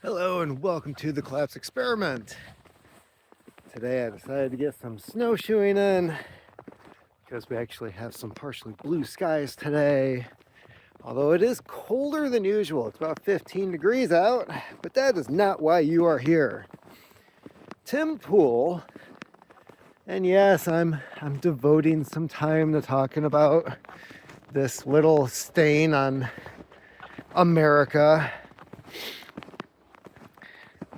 Hello and welcome to the Collapse Experiment. Today I decided to get some snowshoeing in because we actually have some partially blue skies today. Although it is colder than usual. It's about 15 degrees out, but that is not why you are here. Tim Pool, and yes, I'm devoting some time to talking about this little stain on America.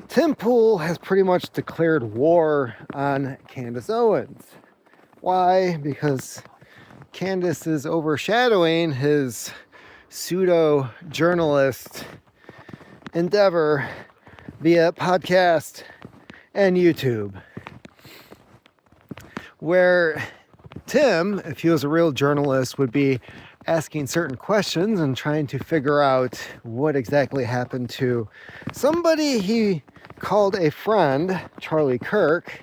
Tim Pool has pretty much declared war on Candice Owens. Why? Because Candice is overshadowing his pseudo-journalist endeavor via podcast and YouTube. Where Tim, if he was a real journalist, would be asking certain questions and trying to figure out what exactly happened to somebody he called a friend, Charlie Kirk.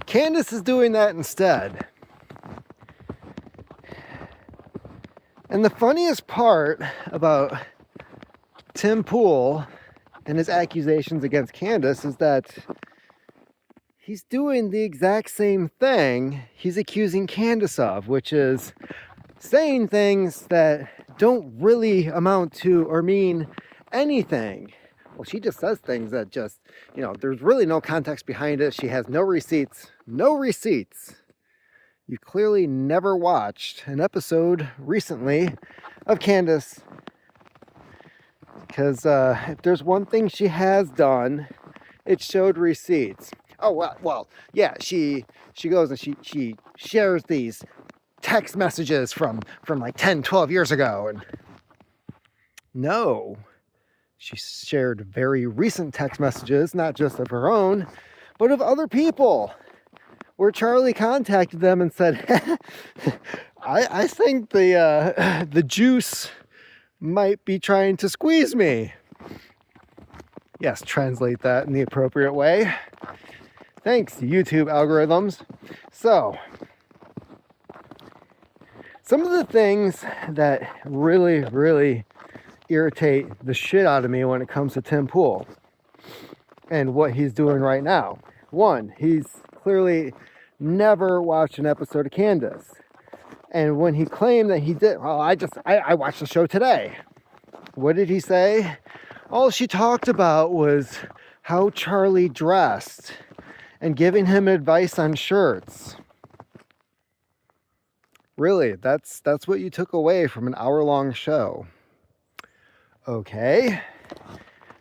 Candice is doing that instead. And the funniest part about Tim Pool and his accusations against Candice is that he's doing the exact same thing he's accusing Candice of, which is saying things that don't really amount to or mean anything. Well, she just says things that just, there's really no context behind it. She has no receipts. No receipts. You clearly never watched an episode recently of Candice. Because if there's one thing she has done, it showed receipts. Oh, well, yeah, she goes and she shares these text messages from like 10, 12 years ago. And no. She shared very recent text messages, not just of her own, but of other people, where Charlie contacted them and said, I think the juice might be trying to squeeze me. Yes, translate that in the appropriate way. Thanks, YouTube algorithms. So, some of the things that really irritate the shit out of me when it comes to Tim Pool and what he's doing right now. One, he's clearly never watched an episode of Candice. And when he claimed that he did, well, I watched the show today. What did he say? All she talked about was how Charlie dressed and giving him advice on shirts. Really, that's what you took away from an hour-long show. Okay,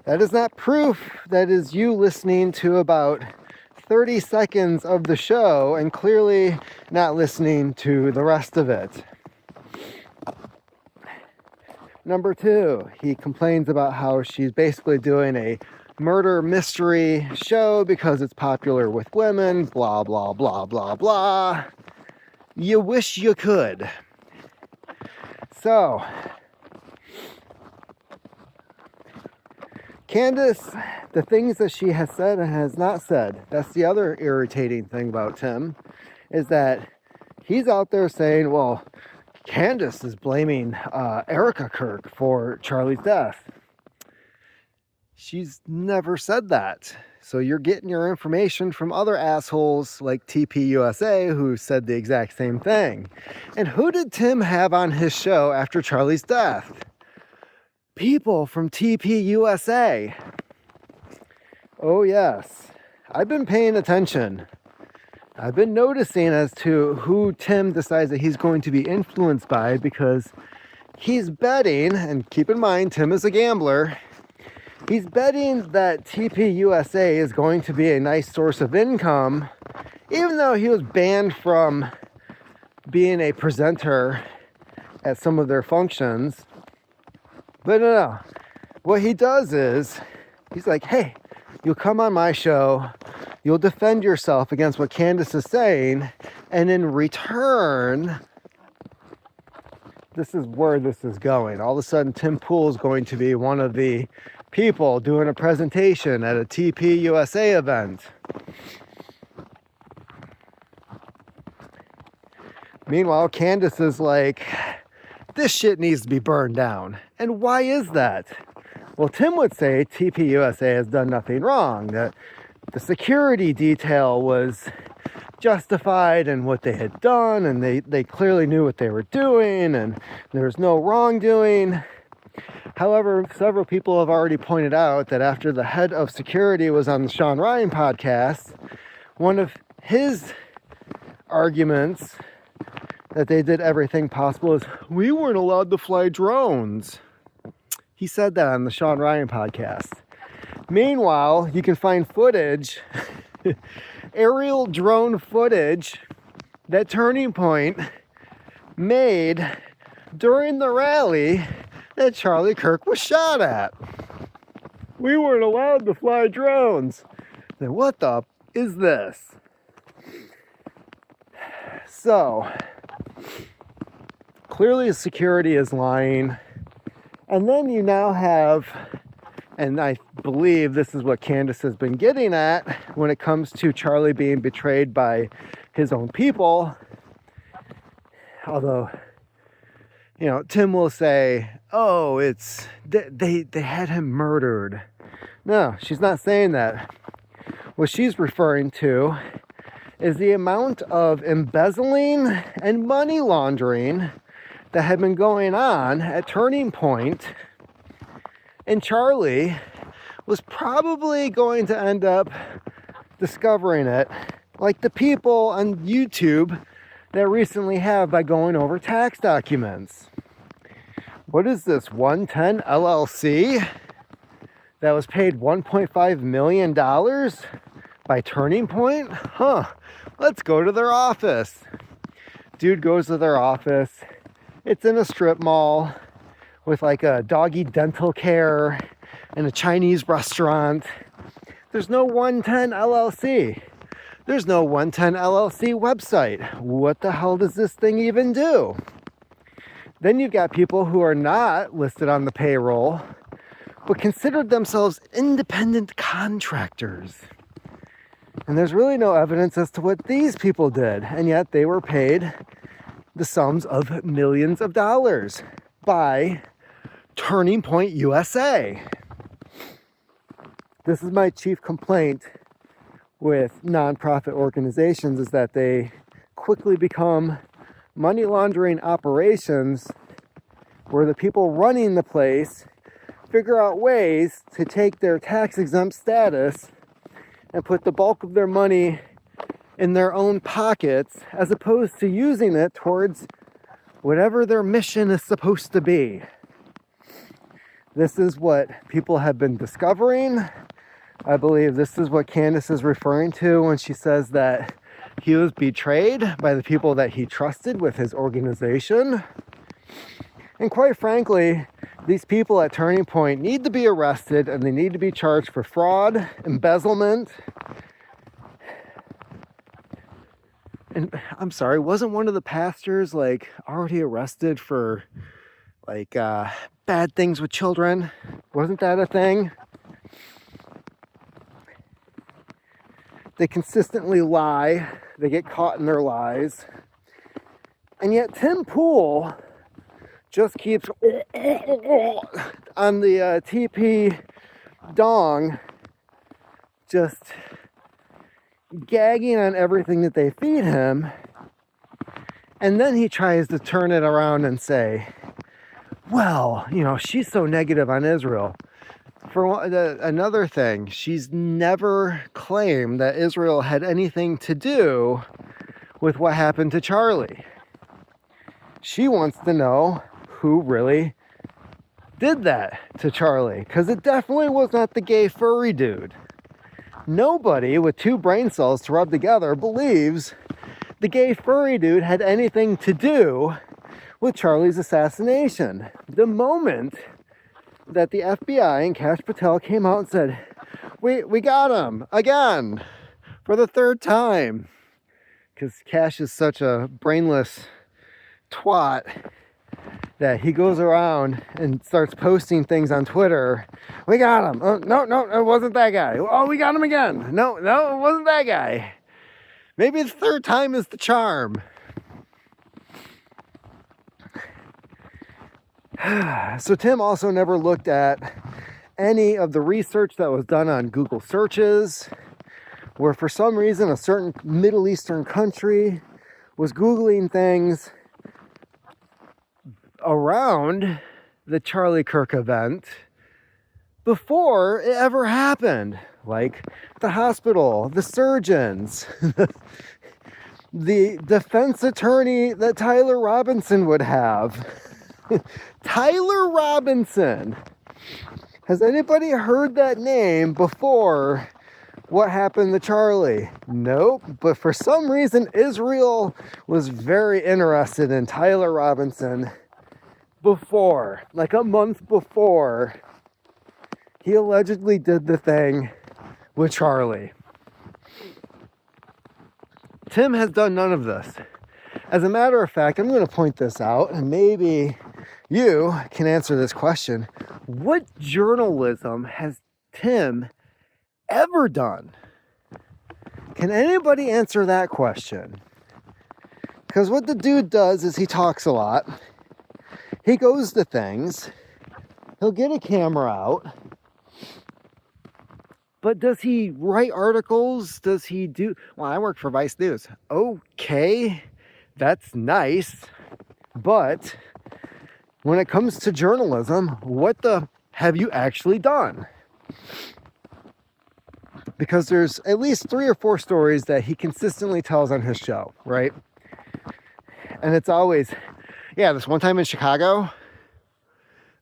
that is not proof. That is you listening to about 30 seconds of the show and clearly not listening to the rest of it. Number two, he complains about how she's basically doing a murder mystery show because it's popular with women, blah, blah, blah, blah, blah. You wish you could. So, Candice, the things that she has said and has not said, that's the other irritating thing about Tim, is that he's out there saying, well, Candice is blaming Erica Kirk for Charlie's death. She's never said that. So you're getting your information from other assholes like TPUSA who said the exact same thing. And who did Tim have on his show after Charlie's death? People from TPUSA. Oh yes, I've been paying attention. I've been noticing as to who Tim decides that he's going to be influenced by, because he's betting, and keep in mind Tim is a gambler, he's betting that TPUSA is going to be a nice source of income, even though he was banned from being a presenter at some of their functions. But no. What he does is, he's like, hey, you'll come on my show, you'll defend yourself against what Candice is saying, and in return, this is where this is going. All of a sudden, Tim Pool is going to be one of the people doing a presentation at a TPUSA event. Meanwhile, Candice is like, this shit needs to be burned down. And why is that? Well, Tim would say TPUSA has done nothing wrong, that the security detail was justified in what they had done, and they clearly knew what they were doing, and there was no wrongdoing. However, several people have already pointed out that after the head of security was on the Sean Ryan podcast, one of his arguments that they did everything possible is, we weren't allowed to fly drones. He said that on the Sean Ryan podcast. Meanwhile, you can find footage, aerial drone footage, that Turning Point made during the rally that Charlie Kirk was shot at. We weren't allowed to fly drones. Then what the is this? So, clearly security is lying. And then you now have, and I believe this is what Candice has been getting at when it comes to Charlie being betrayed by his own people. Although, you know, Tim will say, oh, it's, they had him murdered. No, she's not saying that. What she's referring to is the amount of embezzling and money laundering that had been going on at Turning Point, and Charlie was probably going to end up discovering it, like the people on YouTube that recently have by going over tax documents. What is this 110 LLC that was paid $1.5 million by Turning Point? Let's go to their office. Dude goes to their office. It's in a strip mall with like a doggy dental care and a Chinese restaurant. There's no 110 LLC. There's no 110 LLC website. What the hell does this thing even do? Then you've got people who are not listed on the payroll, but considered themselves independent contractors. And there's really no evidence as to what these people did, and yet they were paid the sums of millions of dollars by Turning Point USA. This is my chief complaint with nonprofit organizations, is that they quickly become money laundering operations where the people running the place figure out ways to take their tax exempt status and put the bulk of their money in their own pockets, as opposed to using it towards whatever their mission is supposed to be. This is what people have been discovering. I believe this is what Candice is referring to when she says that he was betrayed by the people that he trusted with his organization. And quite frankly, these people at Turning Point need to be arrested, and they need to be charged for fraud, embezzlement. And I'm sorry, wasn't one of the pastors like already arrested for like bad things with children? Wasn't that a thing? They consistently lie. They get caught in their lies. And yet Tim Pool just keeps on the TP dong, just gagging on everything that they feed him. And then he tries to turn it around and say, well, you know, she's so negative on Israel. For another thing, she's never claimed that Israel had anything to do with what happened to Charlie. She wants to know who really did that to Charlie, because it definitely was not the gay furry dude. Nobody with two brain cells to rub together believes the gay furry dude had anything to do with Charlie's assassination. The moment that the FBI and Kash Patel came out and said, we got him again for the third time, because Kash is such a brainless twat that he goes around and starts posting things on Twitter. We got him. Oh, no, it wasn't that guy. Oh, we got him again. No, it wasn't that guy. Maybe the third time is the charm. So Tim also never looked at any of the research that was done on Google searches, where for some reason a certain Middle Eastern country was Googling things around the Charlie Kirk event before it ever happened. Like the hospital, the surgeons, the defense attorney that Tyler Robinson would have. Tyler Robinson. Has anybody heard that name before what happened to Charlie? Nope. But for some reason, Israel was very interested in Tyler Robinson before, like a month before he allegedly did the thing with Charlie. Tim has done none of this. As a matter of fact, I'm going to point this out, and maybe you can answer this question. What journalism has Tim ever done? Can anybody answer that question? Because what the dude does is he talks a lot. He goes to things. He'll get a camera out. But does he write articles? Does he do... Well, I work for Vice News. Okay, that's nice. But when it comes to journalism, what the have you actually done? Because there's at least 3 or 4 stories that he consistently tells on his show, right? And it's always, yeah, this one time in Chicago.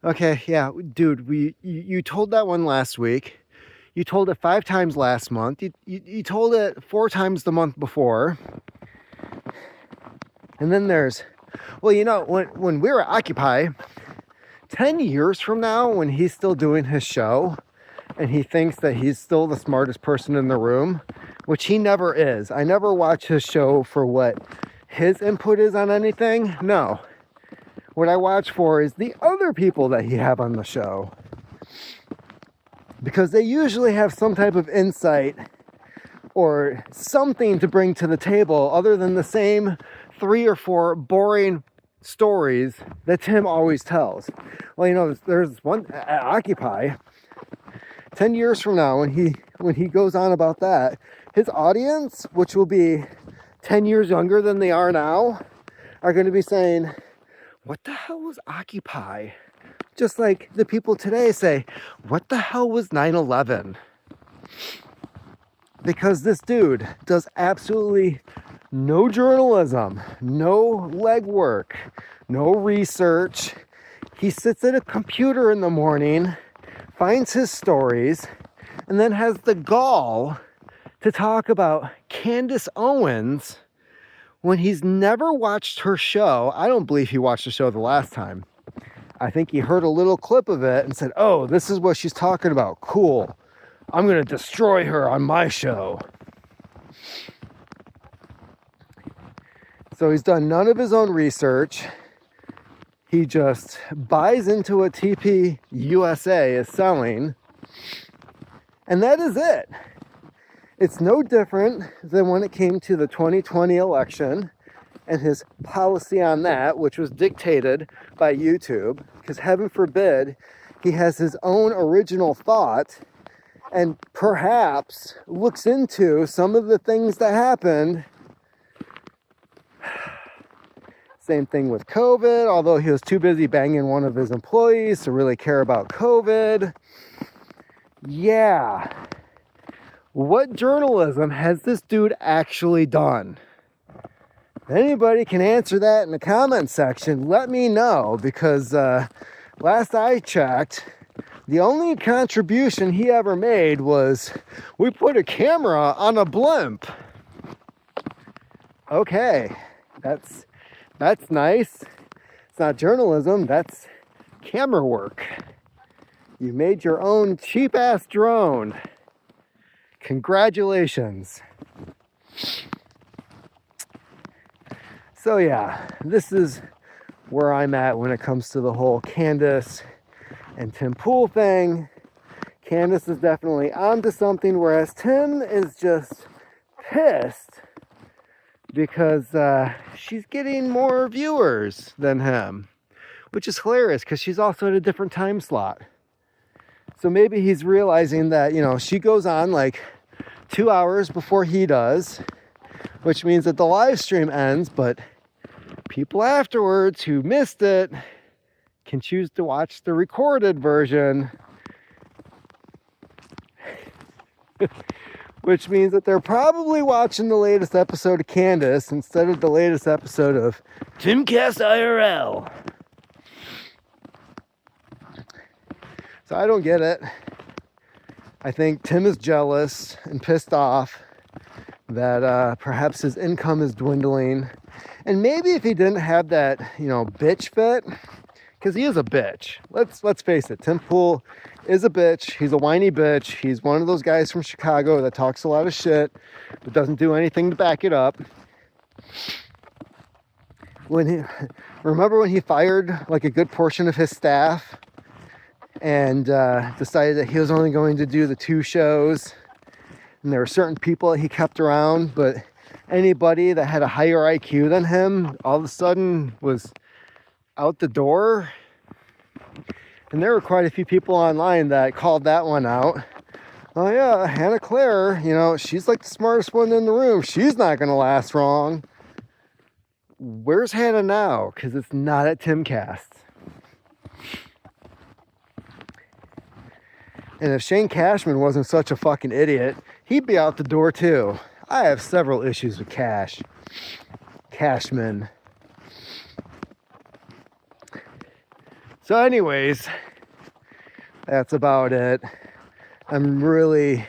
Okay, yeah, dude, you told that one last week. You told it 5 times last month. You told it 4 times the month before. And then there's, well, you know, when we were at Occupy, 10 years from now, when he's still doing his show, and he thinks that he's still the smartest person in the room, which he never is. I never watch his show for what his input is on anything. No. What I watch for is the other people that he have on the show. Because they usually have some type of insight or something to bring to the table other than the same 3 or 4 boring stories that Tim always tells. Well, you know, there's one at Occupy. 10 years from now, when he goes on about that, his audience, which will be 10 years younger than they are now, are going to be saying, what the hell was Occupy? Just like the people today say, what the hell was 9/11? Because this dude does absolutely no journalism, no legwork, no research. He sits at a computer in the morning, finds his stories, and then has the gall to talk about Candice Owens when he's never watched her show. I don't believe he watched the show the last time. I think he heard a little clip of it and said, oh, this is what she's talking about. Cool. I'm going to destroy her on my show. So he's done none of his own research. He just buys into what TP USA is selling. And that is it. It's no different than when it came to the 2020 election and his policy on that, which was dictated by YouTube, because heaven forbid he has his own original thought and perhaps looks into some of the things that happened. Same thing with COVID, although he was too busy banging one of his employees to really care about COVID. Yeah. What journalism has this dude actually done? Anybody can answer that in the comment section. Let me know, because last I checked, the only contribution he ever made was we put a camera on a blimp. Okay, that's nice. It's not journalism, that's camera work. You made your own cheap-ass drone. Congratulations. So yeah, this is where I'm at when it comes to the whole Candice and Tim Pool thing. Candice is definitely onto something, whereas Tim is just pissed because she's getting more viewers than him, which is hilarious because she's also at a different time slot. So maybe he's realizing that, she goes on like 2 hours before he does, which means that the live stream ends, but people afterwards who missed it can choose to watch the recorded version, which means that they're probably watching the latest episode of Candice instead of the latest episode of Timcast IRL. So I don't get it. I think Tim is jealous and pissed off that perhaps his income is dwindling. And maybe if he didn't have that, bitch fit, because he is a bitch. Let's face it, Tim Pool is a bitch. He's a whiny bitch. He's one of those guys from Chicago that talks a lot of shit, but doesn't do anything to back it up. Remember when he fired like a good portion of his staff and decided that he was only going to do the 2 shows, and there were certain people that he kept around, but anybody that had a higher IQ than him all of a sudden was out the door? And there were quite a few people online that called that one out. Oh yeah, Hannah Claire, she's like the smartest one in the room. She's not going to last long. Where's Hannah now? Because it's not at Timcast. And if Shane Cashman wasn't such a fucking idiot, he'd be out the door too. I have several issues with Cashman. So anyways, that's about it. I'm really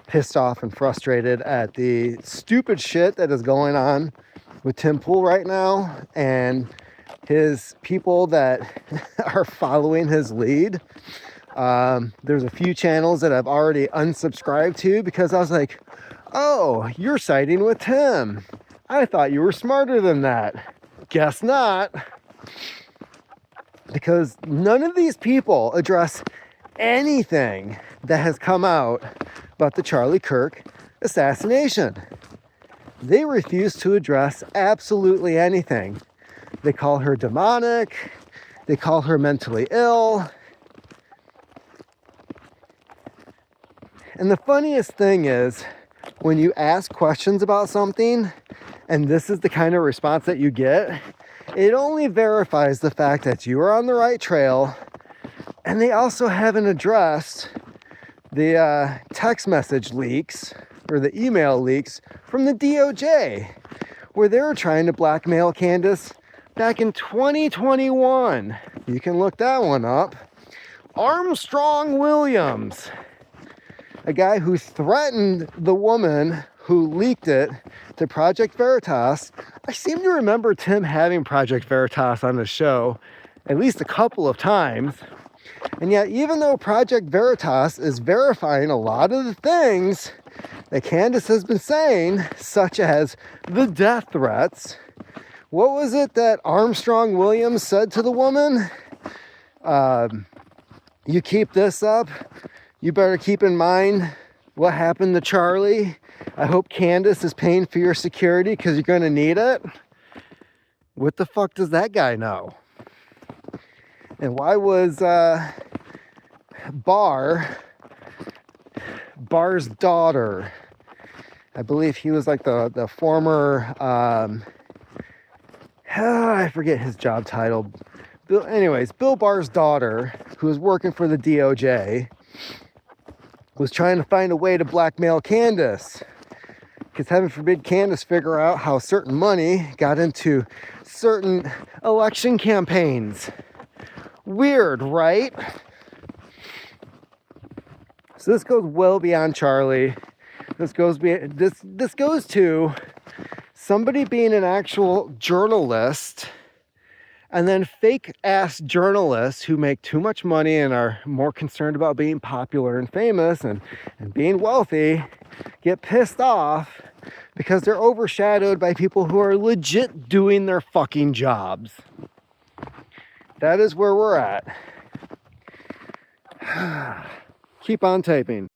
pissed off and frustrated at the stupid shit that is going on with Tim Pool right now and his people that are following his lead. There's a few channels that I've already unsubscribed to because I was like, oh, you're siding with Tim. I thought you were smarter than that. Guess not. Because none of these people address anything that has come out about the Charlie Kirk assassination. They refuse to address absolutely anything. They call her demonic. They call her mentally ill. And the funniest thing is, when you ask questions about something, and this is the kind of response that you get, it only verifies the fact that you are on the right trail, and they also haven't addressed the text message leaks or the email leaks from the DOJ, where they were trying to blackmail Candice back in 2021. You can look that one up. Armstrong Williams, a guy who threatened the woman who leaked it to Project Veritas. I seem to remember Tim having Project Veritas on the show at least a couple of times. And yet, even though Project Veritas is verifying a lot of the things that Candice has been saying, such as the death threats, what was it that Armstrong Williams said to the woman? You keep this up, you better keep in mind what happened to Charlie. I hope Candice is paying for your security because you're going to need it. What the fuck does that guy know? And why was Barr's daughter, I believe he was like the former, I forget his job title. Bill Barr's daughter, who was working for the DOJ, was trying to find a way to blackmail Candice. Because heaven forbid Candice figure out how certain money got into certain election campaigns. Weird, right? So this goes well beyond Charlie. This goes to somebody being an actual journalist, and then fake ass journalists who make too much money and are more concerned about being popular and famous and being wealthy get pissed off because they're overshadowed by people who are legit doing their fucking jobs. That is where we're at. Keep on typing.